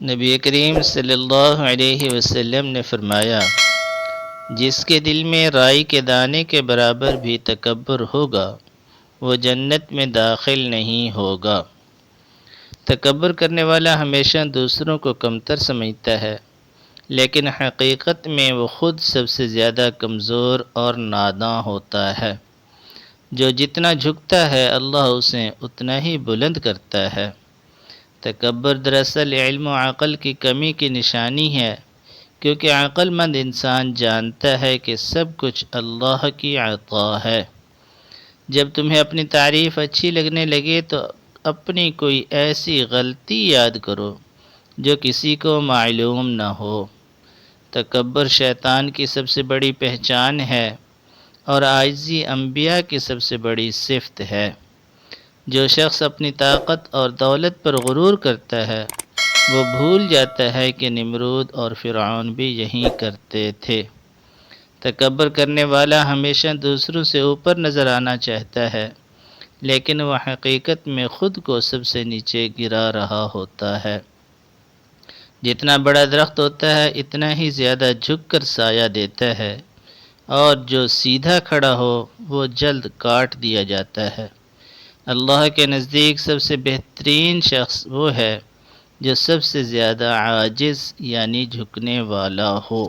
نبی کریم صلی اللہ علیہ وسلم نے فرمایا، جس کے دل میں رائی کے دانے کے برابر بھی تکبر ہوگا وہ جنت میں داخل نہیں ہوگا۔ تکبر کرنے والا ہمیشہ دوسروں کو کمتر سمجھتا ہے، لیکن حقیقت میں وہ خود سب سے زیادہ کمزور اور ناداں ہوتا ہے۔ جو جتنا جھکتا ہے اللہ اسے اتنا ہی بلند کرتا ہے۔ تکبر دراصل علم و عقل کی کمی کی نشانی ہے، کیونکہ عقل مند انسان جانتا ہے کہ سب کچھ اللہ کی عطا ہے۔ جب تمہیں اپنی تعریف اچھی لگنے لگے تو اپنی کوئی ایسی غلطی یاد کرو جو کسی کو معلوم نہ ہو۔ تکبر شیطان کی سب سے بڑی پہچان ہے اور عاجزی انبیاء کی سب سے بڑی صفت ہے۔ جو شخص اپنی طاقت اور دولت پر غرور کرتا ہے وہ بھول جاتا ہے کہ نمرود اور فرعون بھی یہی کرتے تھے۔ تکبر کرنے والا ہمیشہ دوسروں سے اوپر نظر آنا چاہتا ہے، لیکن وہ حقیقت میں خود کو سب سے نیچے گرا رہا ہوتا ہے۔ جتنا بڑا درخت ہوتا ہے اتنا ہی زیادہ جھک کر سایہ دیتا ہے، اور جو سیدھا کھڑا ہو وہ جلد کاٹ دیا جاتا ہے۔ اللہ کے نزدیک سب سے بہترین شخص وہ ہے جو سب سے زیادہ عاجز یعنی جھکنے والا ہو۔